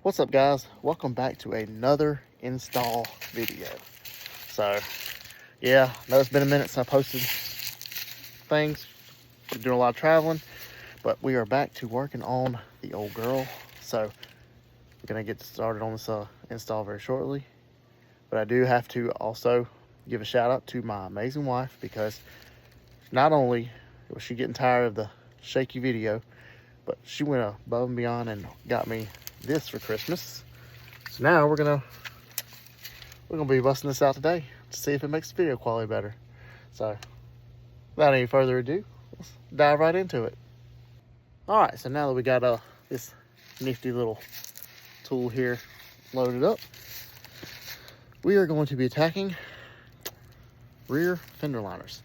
What's up, guys? Welcome back to another install video. So yeah, I know it's been a minute since I posted things. Been doing a lot of traveling, but we are back to working on the old girl. So we're gonna get started on this install very shortly. But I do have to also give a shout out to my amazing wife, because not only was she getting tired of the shaky video, but she went above and beyond and got me this for Christmas. So now we're gonna be busting this out today to see if it makes the video quality better. So without any further ado, let's dive right into it. All right, so now that we got this nifty little tool here loaded up, we are going to be attacking rear fender liners.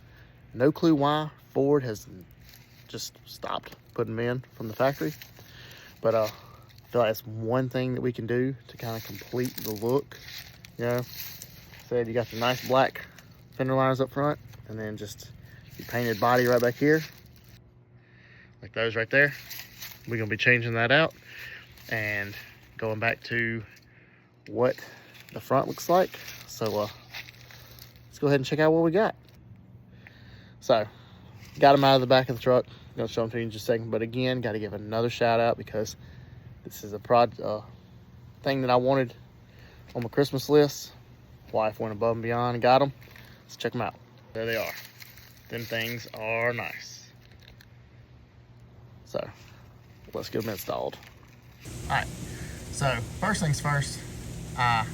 No clue why Ford has just stopped putting them in from the factory, but I feel like it's one thing that we can do to kind of complete the look. You know, said you got your nice black fender liners up front, and then just your painted body right back here, like those right there. We're gonna be changing that out and going back to what the front looks like. So let's go ahead and check out what we got. So got them out of the back of the truck. I'm gonna show them to you in just a second, but again, got to give another shout out because this is a thing that I wanted on my Christmas list. Wife went above and beyond and got them. Let's check them out. There they are. Them things are nice. So let's get them installed. All right, so first things first, I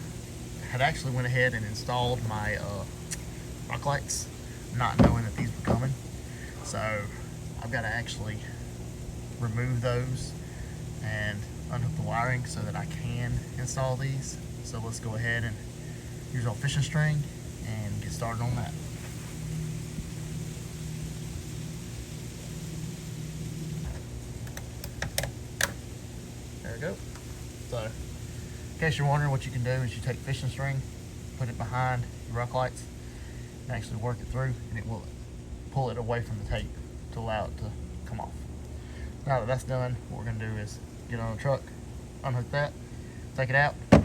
had actually went ahead and installed my rock lights, not knowing that these were coming. So I've got to actually remove those and unhook the wiring so that I can install these. So let's go ahead and use our fishing string and get started on that. There we go. So in case you're wondering, what you can do is you take fishing string, put it behind your rock lights, and actually work it through, and it will pull it away from the tape to allow it to come off. Now that that's done, what we're going to do is get on the truck, unhook that, take it out, get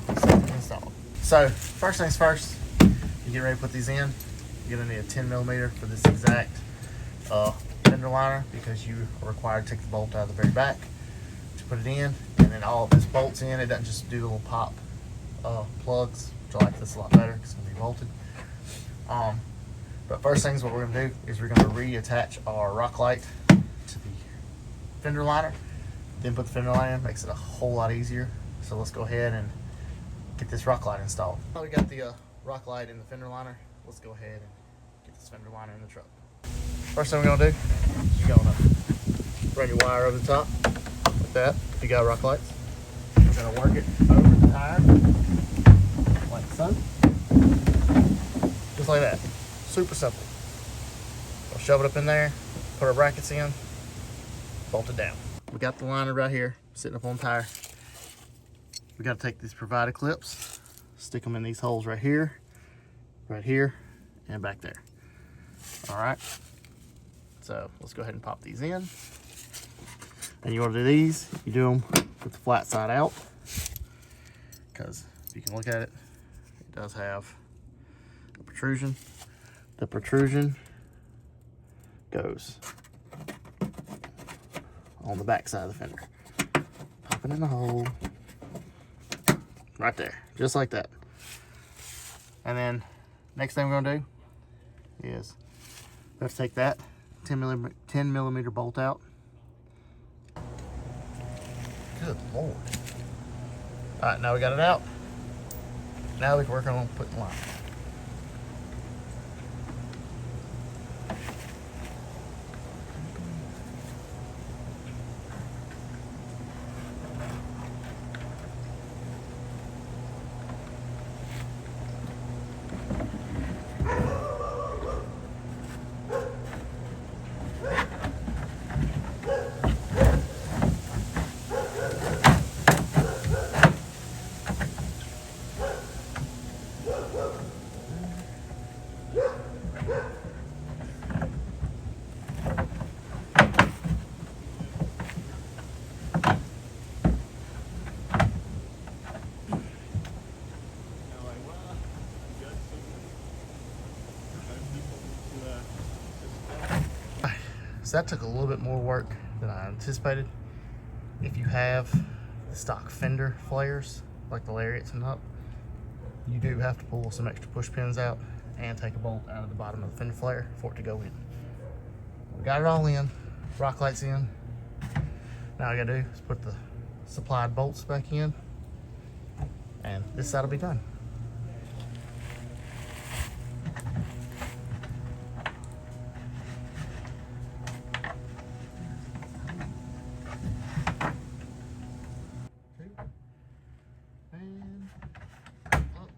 these things installed. So first things first, you get ready to put these in. You're going to need a 10mm for this exact fender liner, because you are required to take the bolt out of the very back to put it in, and then all of this bolts in. It doesn't just do little pop plugs, which I like this a lot better because it's going to be bolted. But first things, what we're going to do is we're going to reattach our rock light to the fender liner, then put the fender liner in. Makes it a whole lot easier. So let's go ahead and get this rock light installed. Now we got the rock light in the fender liner. Let's go ahead and get this fender liner in the truck. First thing we're going to do is you're going to run your wire over the top like that if you got rock lights. We're going to work it over the tire like so, just like that. Super simple. We'll shove it up in there, put our brackets in, bolt it down. We got the liner right here sitting up on the tire. We got to take these provided clips, stick them in these holes right here, and back there. All right, so let's go ahead and pop these in. And you want to do these, you do them with the flat side out, because if you can look at it, it does have a protrusion. The protrusion goes on the back side of the fender. Pop it in the hole right there, just like that. And then next thing we're going to do is let's take that 10mm bolt out. Good Lord. All right, now we got it out. Now we can work on putting line. So that took a little bit more work than I anticipated. If you have the stock fender flares, like the lariats and up, you do have to pull some extra push pins out and take a bolt out of the bottom of the fender flare for it to go in. We got it all in, rock lights in. Now all I gotta do is put the supplied bolts back in, and this side will be done. And up.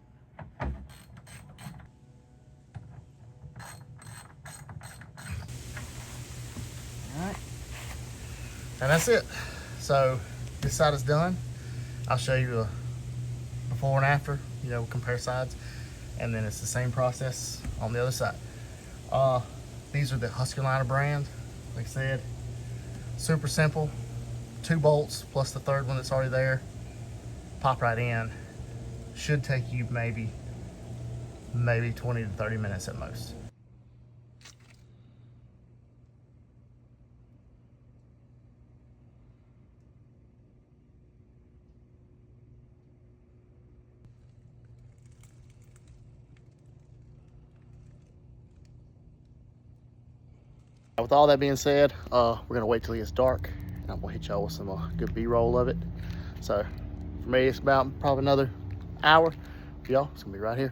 All right, and that's it. So this side is done. I'll show you a before and after, you know, compare sides, and then it's the same process on the other side. These are the Husky brand. Like I said, super simple. 2 bolts plus the third one that's already there. Pop right in. Should take you maybe 20 to 30 minutes at most. With all that being said, we're gonna wait till it gets dark, and I'm gonna hit y'all with some good B-roll of it. So for me, it's about probably another hour. For y'all, it's gonna be right here.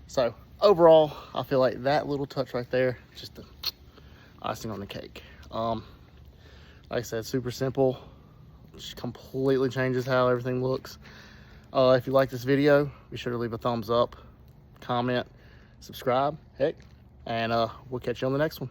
So overall, I feel like that little touch right there, just the icing on the cake. Like I said, super simple. Just completely changes how everything looks. If you like this video, be sure to leave a thumbs up, comment, subscribe, heck, and we'll catch you on the next one.